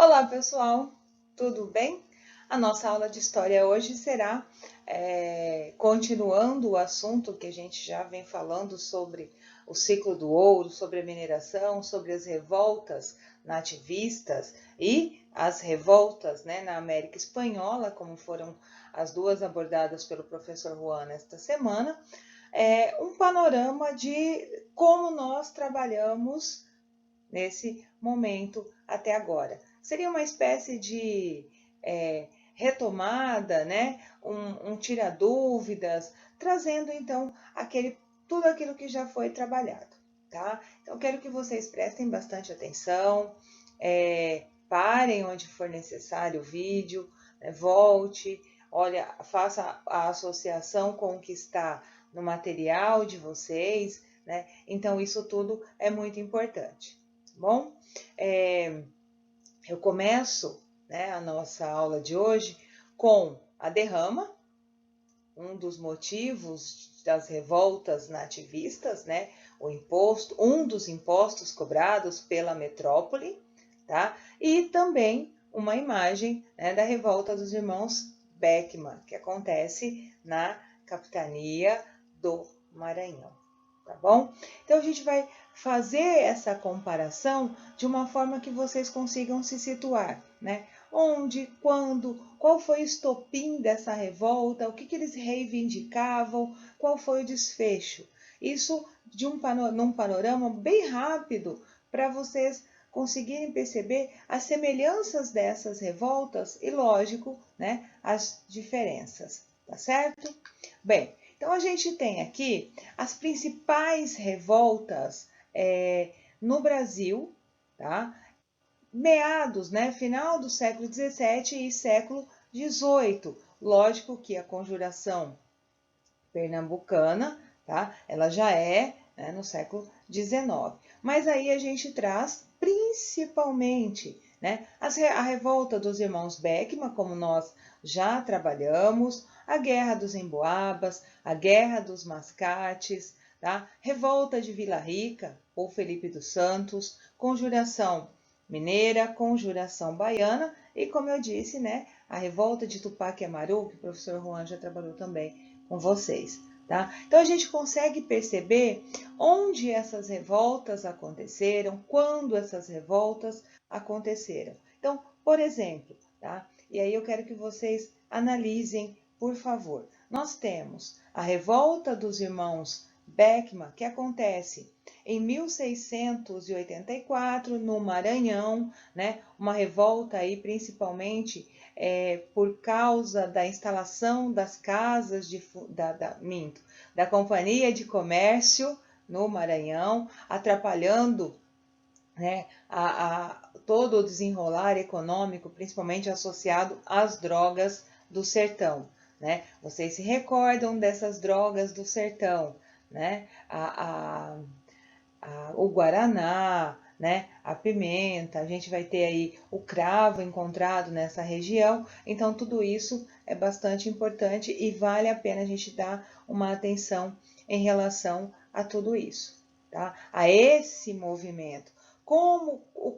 Olá, pessoal, tudo bem? A nossa aula de história hoje será continuando o assunto que a gente já vem falando sobre o ciclo do ouro, sobre a mineração, sobre as revoltas nativistas e as revoltas, né, na América Espanhola, como foram as duas abordadas pelo professor Juan esta semana. Um panorama de como nós trabalhamos nesse momento até agora. Seria uma espécie de retomada, né? Um tira-dúvidas, trazendo então tudo aquilo que já foi trabalhado, tá? Então, quero que vocês prestem bastante atenção, parem onde for necessário o vídeo, né, volte, olha, faça a associação com o que está no material de vocês, né? Então, isso tudo é muito importante. Bom, eu começo, né, a nossa aula de hoje com a derrama, um dos motivos das revoltas nativistas, né, um dos impostos cobrados pela metrópole, tá? E também uma imagem, né, da revolta dos irmãos Beckman, que acontece na capitania do Maranhão, tá bom? Então a gente vai fazer essa comparação de uma forma que vocês consigam se situar, né? Onde, quando, qual foi o estopim dessa revolta, o que eles reivindicavam, qual foi o desfecho. Isso num panorama bem rápido para vocês conseguirem perceber as semelhanças dessas revoltas e, lógico, né, as diferenças, tá certo? Bem, então a gente tem aqui as principais revoltas no Brasil, tá? Meados, né, final do século XVII e século XVIII. Lógico que a conjuração pernambucana, tá? Ela já é, né, no século XIX. Mas aí a gente traz principalmente, né, a revolta dos irmãos Beckman, como nós já trabalhamos, a Guerra dos Emboabas, a Guerra dos Mascates, tá? Revolta de Vila Rica, ou Felipe dos Santos, Conjuração Mineira, Conjuração Baiana e, como eu disse, né, a Revolta de Tupac Amaru, que o professor Juan já trabalhou também com vocês, tá? Então a gente consegue perceber onde essas revoltas aconteceram, quando essas revoltas aconteceram. Então, por exemplo, tá? E aí eu quero que vocês analisem, por favor. Nós temos a revolta dos irmãos Beckman, que acontece em 1684 no Maranhão, né? Uma revolta aí principalmente por causa da instalação das casas da Companhia de Comércio no Maranhão, atrapalhando, né, todo o desenrolar econômico, principalmente associado às drogas do sertão. Né? Vocês se recordam dessas drogas do sertão, né? O guaraná, né, a pimenta, a gente vai ter aí o cravo encontrado nessa região, então tudo isso é bastante importante e vale a pena a gente dar uma atenção em relação a tudo isso, tá? A esse movimento.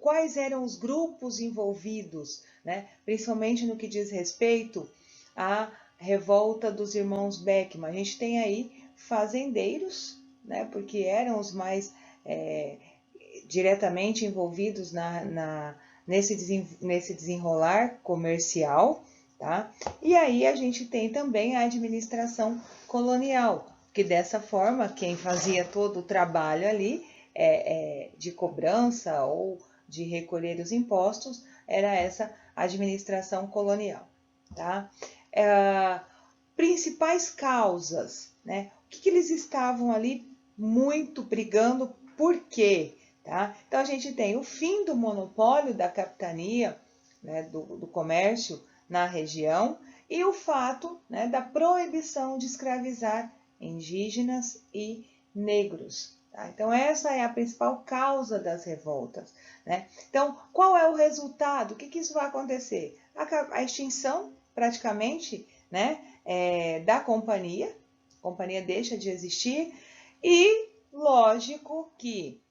Quais eram os grupos envolvidos, né, principalmente no que diz respeito à revolta dos irmãos Beckman. A gente tem aí fazendeiros, né, porque eram os mais diretamente envolvidos nesse desenrolar comercial, tá? E aí a gente tem também a administração colonial, que dessa forma quem fazia todo o trabalho ali de cobrança ou de recolher os impostos era essa administração colonial, tá? Principais causas, né? O que eles estavam ali muito brigando, por quê? Tá? Então a gente tem o fim do monopólio da capitania, né, do comércio na região e o fato, né, da proibição de escravizar indígenas e negros. Tá? Então essa é a principal causa das revoltas. Né? Então qual é o resultado? O que isso vai acontecer? A extinção praticamente, né, da companhia, a companhia deixa de existir e lógico que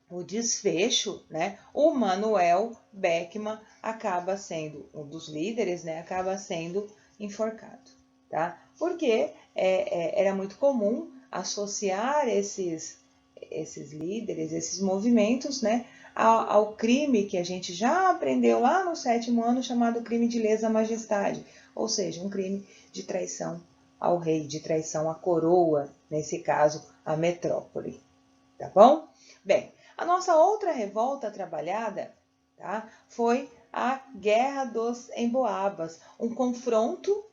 o desfecho, né, o Manuel Beckmann acaba sendo um dos líderes, né, acaba sendo enforcado, tá? Porque era muito comum associar esses líderes, esses movimentos, né, ao crime que a gente já aprendeu lá no 7º ano, chamado crime de lesa majestade, ou seja, um crime de traição ao rei, de traição à coroa, nesse caso, a metrópole, tá bom? Bem, a nossa outra revolta trabalhada, tá, foi a Guerra dos Emboabas, um confronto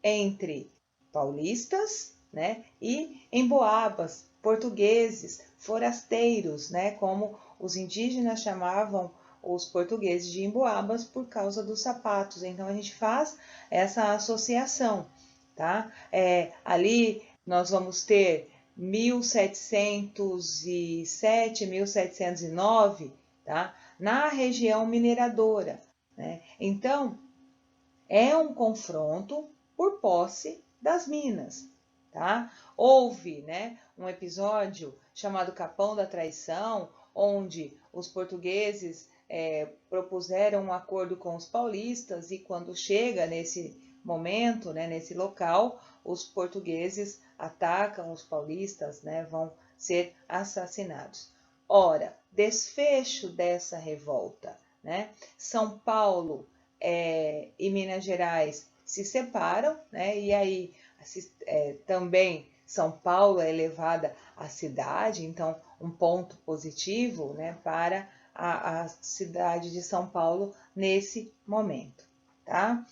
entre paulistas, né, e emboabas, portugueses, forasteiros, né, como os indígenas chamavam os portugueses de emboabas por causa dos sapatos. Então a gente faz essa associação, tá? Ali nós vamos ter 1707, 1709, tá? Na região mineradora, né? Então, é um confronto por posse das minas, tá? Houve, né, um episódio chamado Capão da Traição, onde os portugueses propuseram um acordo com os paulistas e quando chega nesse momento, né, nesse local, os portugueses atacam os paulistas, né, vão ser assassinados. Ora, desfecho dessa revolta, né? São Paulo e Minas Gerais se separam, né? E aí também São Paulo é elevada à cidade, então um ponto positivo, né, para a cidade de São Paulo nesse momento, tá?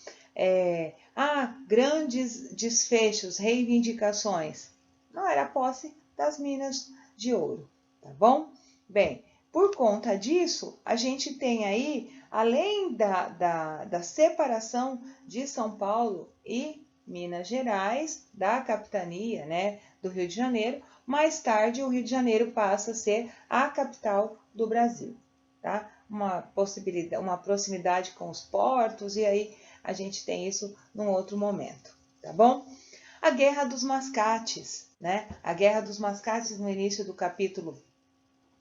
Grandes desfechos, reivindicações. Não era a posse das minas de ouro, tá bom? Bem, por conta disso, a gente tem aí, além da separação de São Paulo e Minas Gerais, da capitania, né, do Rio de Janeiro, mais tarde o Rio de Janeiro passa a ser a capital do Brasil, tá? Uma possibilidade, uma proximidade com os portos, e aí a gente tem isso num outro momento, tá bom? A Guerra dos Mascates, né? A Guerra dos Mascates, no início do capítulo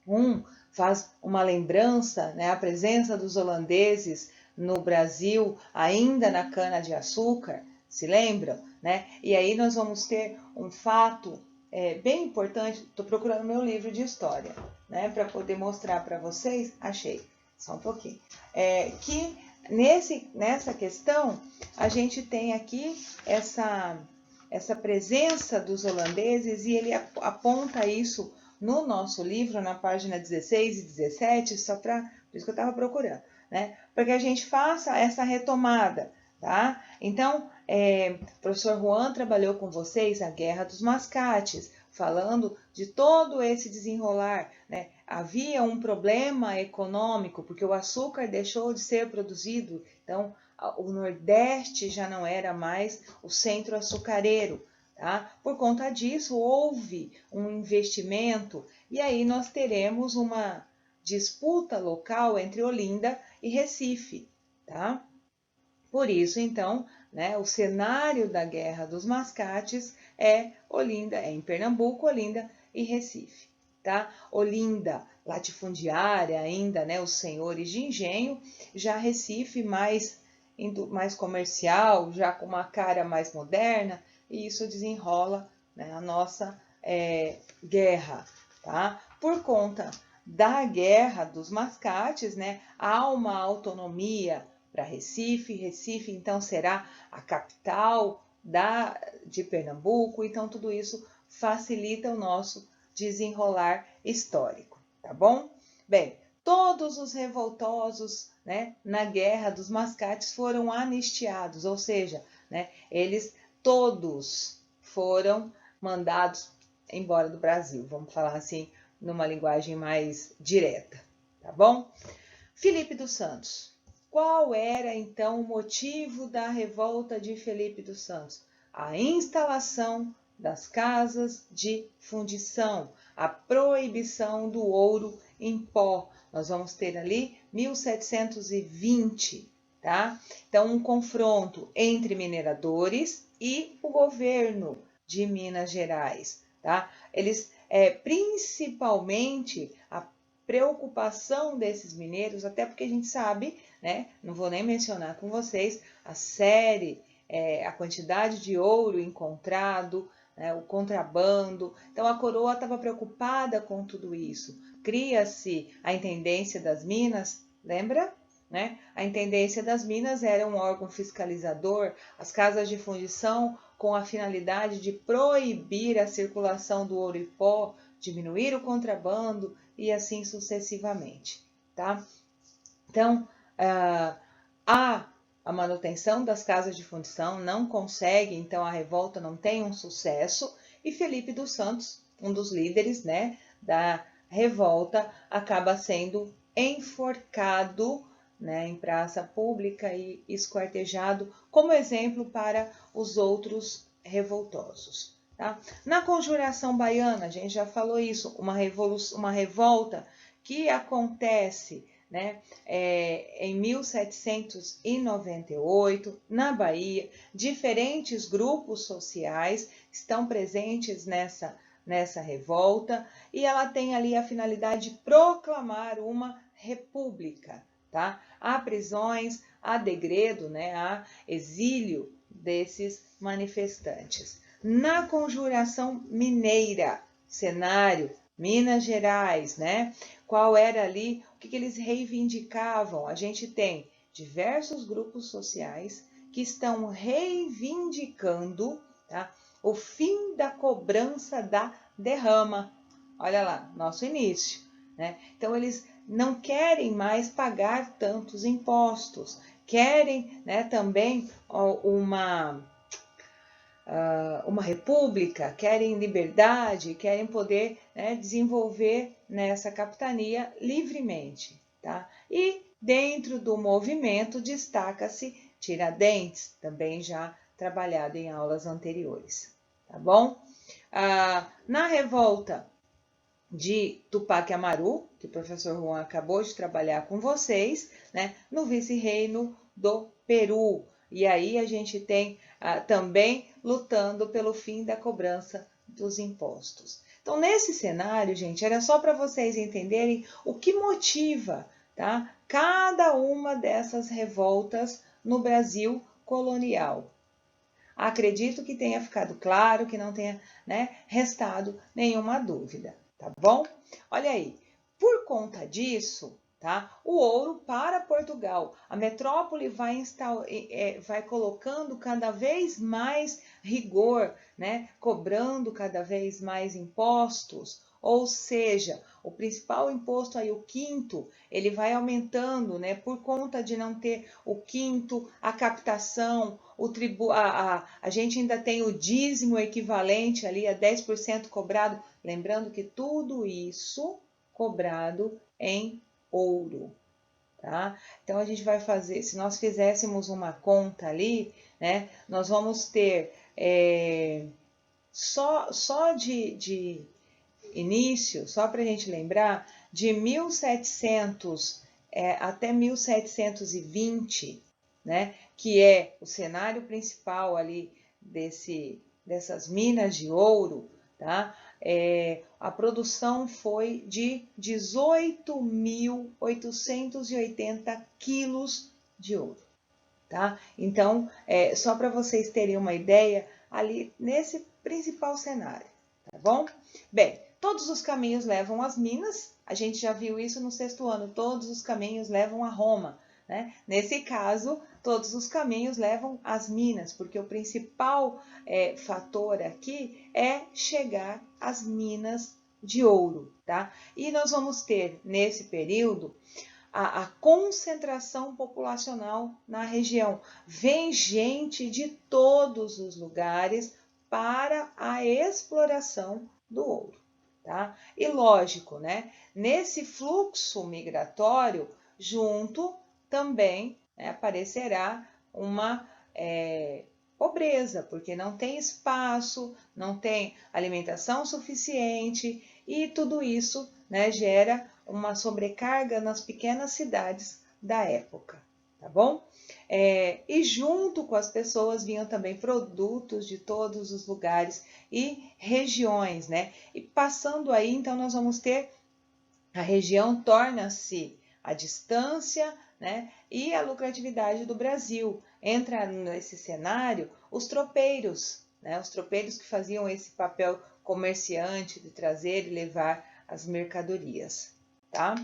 1, faz uma lembrança, né? A presença dos holandeses no Brasil, ainda na cana-de-açúcar, se lembram? Né? E aí nós vamos ter um fato bem importante. Estou procurando meu livro de história, né? Para poder mostrar para vocês. Achei, só um pouquinho. Que nessa questão, a gente tem aqui essa presença dos holandeses e ele aponta isso no nosso livro, na página 16 e 17, por isso que eu estava procurando, né? Para que a gente faça essa retomada, tá? Então, o professor Juan trabalhou com vocês a Guerra dos Mascates, falando de todo esse desenrolar, né? Havia um problema econômico, porque o açúcar deixou de ser produzido, então o Nordeste já não era mais o centro açucareiro, tá? Por conta disso, houve um investimento e aí nós teremos uma disputa local entre Olinda e Recife, tá? Por isso, então, né, o cenário da Guerra dos Mascates é Olinda, é em Pernambuco, Olinda e Recife, tá? Olinda, latifundiária ainda, né, os senhores de engenho, já Recife mais comercial, já com uma cara mais moderna, e isso desenrola, né, a nossa guerra, tá? Por conta da Guerra dos Mascates, né, há uma autonomia para Recife. Recife, então, será a capital de Pernambuco. Então, tudo isso facilita o nosso desenrolar histórico, tá bom? Bem, todos os revoltosos, né, na Guerra dos Mascates foram anistiados, ou seja, né, eles todos foram mandados embora do Brasil, vamos falar assim, numa linguagem mais direta, tá bom? Felipe dos Santos. Qual era então o motivo da revolta de Felipe dos Santos? A instalação das casas de fundição, a proibição do ouro em pó. Nós vamos ter ali 1720, tá? Então, um confronto entre mineradores e o governo de Minas Gerais, tá? Eles, principalmente, a preocupação desses mineiros, até porque a gente sabe, né? Não vou nem mencionar com vocês a série, a quantidade de ouro encontrado, né, o contrabando. Então a coroa estava preocupada com tudo isso. Cria-se a Intendência das Minas, lembra? Né? A Intendência das Minas era um órgão fiscalizador, as casas de fundição com a finalidade de proibir a circulação do ouro e pó, diminuir o contrabando e assim sucessivamente, tá? Então, a manutenção das casas de fundição não consegue, então a revolta não tem um sucesso, e Felipe dos Santos, um dos líderes, né, da revolta, acaba sendo enforcado, né, em praça pública e esquartejado como exemplo para os outros revoltosos. Tá? Na Conjuração Baiana, a gente já falou isso, uma revolta que acontece, né, em 1798, na Bahia. Diferentes grupos sociais estão presentes nessa revolta, e ela tem ali a finalidade de proclamar uma república. Tá? Há prisões, há degredo, né? Há exílio desses manifestantes. Na Conjuração Mineira, cenário, Minas Gerais, né? Qual era ali, o que eles reivindicavam? A gente tem diversos grupos sociais que estão reivindicando, tá, o fim da cobrança da derrama. Olha lá, nosso início, né? Então eles não querem mais pagar tantos impostos, querem, né, também uma república, querem liberdade, querem poder, né, desenvolver nessa capitania livremente. Tá? E dentro do movimento destaca-se Tiradentes, também já trabalhado em aulas anteriores. Tá bom? Na revolta de Tupac Amaru, que o professor Juan acabou de trabalhar com vocês, né, no vice-reino do Peru. E aí a gente tem também lutando pelo fim da cobrança dos impostos. Então, nesse cenário, gente, era só para vocês entenderem o que motiva, tá, cada uma dessas revoltas no Brasil colonial. Acredito que tenha ficado claro, que não tenha, né, restado nenhuma dúvida. Tá bom? Olha aí, por conta disso, tá? O ouro para Portugal. A metrópole vai colocando cada vez mais rigor, né? Cobrando cada vez mais impostos. Ou seja, o principal imposto aí, o quinto, ele vai aumentando, né? Por conta de não ter o quinto, a captação, a gente ainda tem o dízimo equivalente ali a 10% cobrado. Lembrando que tudo isso cobrado em ouro, tá? Então a gente vai fazer, se nós fizéssemos uma conta ali, né? Nós vamos ter só de início, só para a gente lembrar, de 1700 até 1720, né? Que é o cenário principal ali dessas minas de ouro, tá? A produção foi de 18.880 quilos de ouro, tá? Então, só para vocês terem uma ideia, ali nesse principal cenário, tá bom? Bem, todos os caminhos levam às minas, a gente já viu isso no sexto ano, todos os caminhos levam a Roma, né? Nesse caso, todos os caminhos levam às minas, porque o principal fator aqui é chegar às minas de ouro, tá? E nós vamos ter, nesse período, a concentração populacional na região. Vem gente de todos os lugares para a exploração do ouro, tá? E lógico, né? Nesse fluxo migratório, junto também, né, aparecerá uma pobreza, porque não tem espaço, não tem alimentação suficiente, e tudo isso, né, gera uma sobrecarga nas pequenas cidades da época, tá bom? E junto com as pessoas vinham também produtos de todos os lugares e regiões, né? E passando aí, então, nós vamos ter a região torna-se a distância, né, e a lucratividade do Brasil. Entra nesse cenário os tropeiros, né, os tropeiros que faziam esse papel comerciante de trazer e levar as mercadorias. Tá?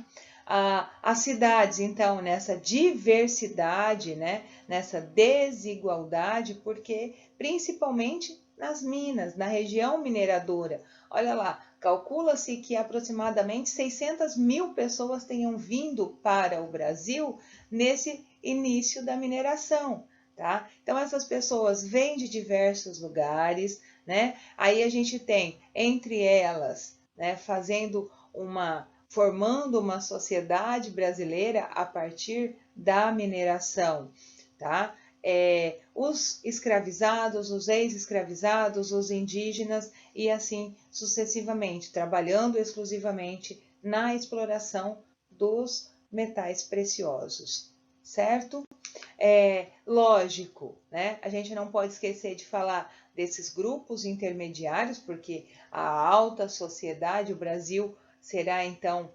As cidades, então, nessa diversidade, né, nessa desigualdade, porque principalmente nas minas, na região mineradora. Olha lá, calcula-se que aproximadamente 600 mil pessoas tenham vindo para o Brasil nesse início da mineração. Tá? Então, essas pessoas vêm de diversos lugares, né? Aí a gente tem, entre elas, né, formando uma sociedade brasileira a partir da mineração, tá? Os escravizados, os ex-escravizados, os indígenas e assim sucessivamente, trabalhando exclusivamente na exploração dos metais preciosos, certo? Lógico, né? A gente não pode esquecer de falar desses grupos intermediários, porque a alta sociedade, o Brasil será então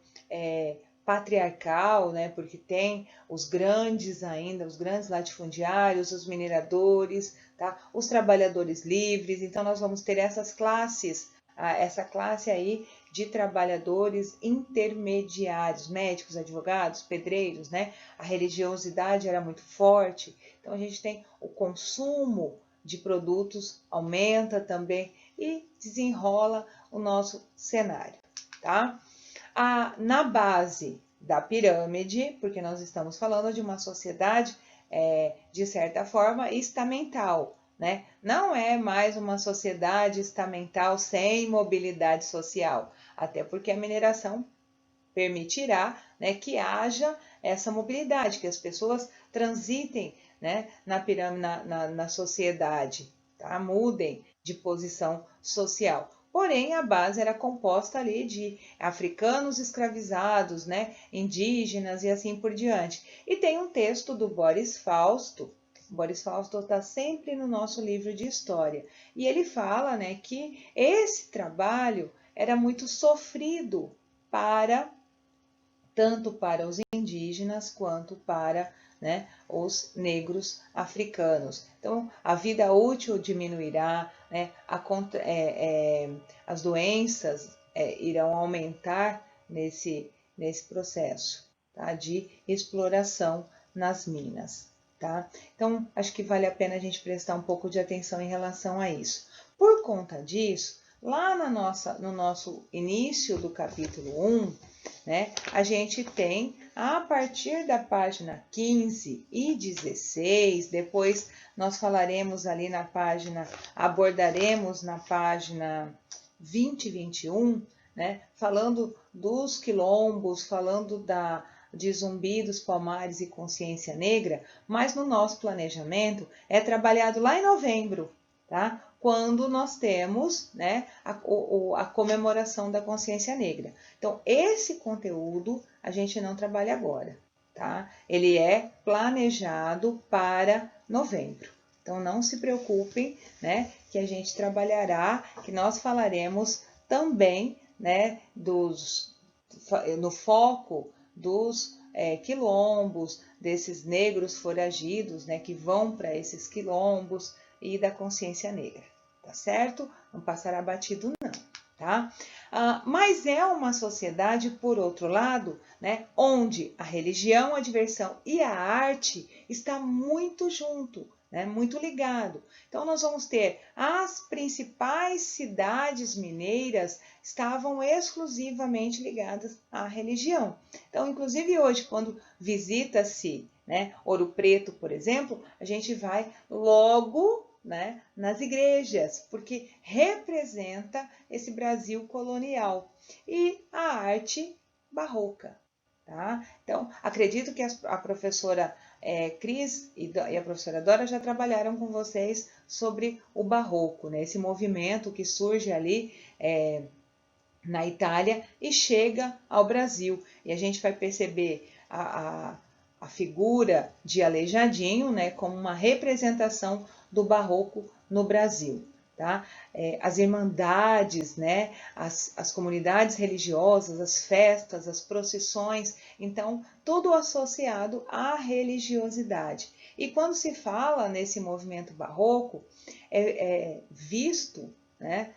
patriarcal, né? Porque tem os grandes ainda, os grandes latifundiários, os mineradores, tá? Os trabalhadores livres. Então nós vamos ter essas classes, essa classe aí de trabalhadores intermediários, médicos, advogados, pedreiros, né? A religiosidade era muito forte, então a gente tem o consumo de produtos aumenta também e desenrola o nosso cenário, tá? Na base da pirâmide, porque nós estamos falando de uma sociedade, de certa forma, estamental, né? Não é mais uma sociedade estamental sem mobilidade social, até porque a mineração permitirá, né, que haja essa mobilidade, que as pessoas transitem, né, na pirâmide, na sociedade, tá? Mudem de posição social. Porém, a base era composta ali de africanos escravizados, né, indígenas e assim por diante. E tem um texto do Boris Fausto. Boris Fausto está sempre no nosso livro de história. E ele fala, né, que esse trabalho era muito sofrido tanto para os indígenas quanto para, né, os negros africanos. Então, a vida útil diminuirá, né, as doenças irão aumentar nesse processo, tá, de exploração nas minas. Tá? Então, acho que vale a pena a gente prestar um pouco de atenção em relação a isso. Por conta disso, lá no nosso início do capítulo 1, né, a gente tem, a partir da página 15 e 16, depois nós falaremos ali na página, abordaremos na página 20 e 21, né, falando dos quilombos, falando de Zumbi dos Palmares e Consciência Negra, mas no nosso planejamento é trabalhado lá em novembro, tá? Quando nós temos, né, a comemoração da consciência negra. Então, esse conteúdo a gente não trabalha agora, tá? Ele é planejado para novembro. Então, não se preocupem, né, que a gente trabalhará, que nós falaremos também, né, no foco dos quilombos, desses negros foragidos, né, que vão para esses quilombos e da consciência negra, tá certo? Não passará batido não, tá? Mas é uma sociedade, por outro lado, né, onde a religião, a diversão e a arte está muito junto, né, muito ligado. Então, nós vamos ter as principais cidades mineiras estavam exclusivamente ligadas à religião. Então, inclusive hoje, quando visita-se, né, Ouro Preto, por exemplo, a gente vai logo, né, nas igrejas, porque representa esse Brasil colonial e a arte barroca. Tá? Então, acredito que a professora Cris e a professora Dora já trabalharam com vocês sobre o barroco, né? Esse movimento que surge ali na Itália e chega ao Brasil. E a gente vai perceber a figura de Aleijadinho, né, como uma representação do barroco no Brasil. tá? As irmandades, né? As comunidades religiosas, as festas, as procissões, então, tudo associado à religiosidade. E quando se fala nesse movimento barroco, é visto, né,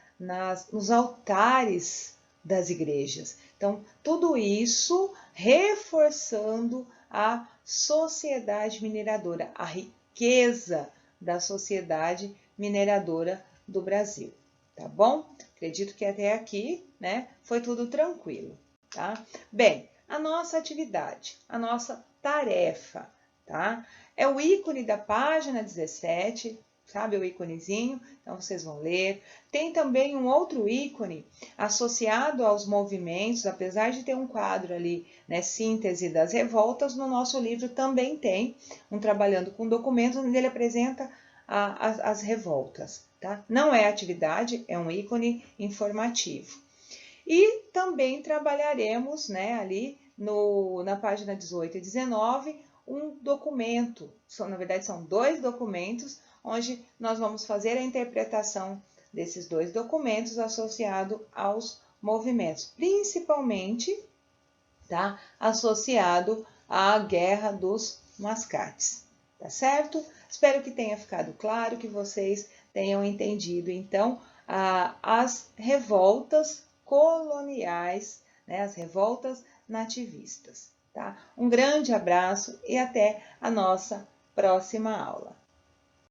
nos altares das igrejas. Então, tudo isso reforçando a sociedade mineradora, a riqueza da sociedade mineradora do Brasil, tá bom? Acredito que até aqui, né, foi tudo tranquilo, tá? Bem, a nossa atividade, a nossa tarefa, tá? É o ícone da página 17, sabe o íconezinho? Então, vocês vão ler. Tem também um outro ícone associado aos movimentos, apesar de ter um quadro ali, né, síntese das revoltas, no nosso livro também tem um trabalhando com documentos, onde ele apresenta as revoltas, tá? Não é atividade, é um ícone informativo. E também trabalharemos, né, ali na página 18 e 19, um documento, na verdade são 2 documentos, onde nós vamos fazer a interpretação desses 2 documentos associado aos movimentos, principalmente, tá, associado à Guerra dos Mascates, tá certo? Espero que tenha ficado claro, que vocês tenham entendido, então, as revoltas coloniais, né, as revoltas nativistas, tá? Um grande abraço e até a nossa próxima aula.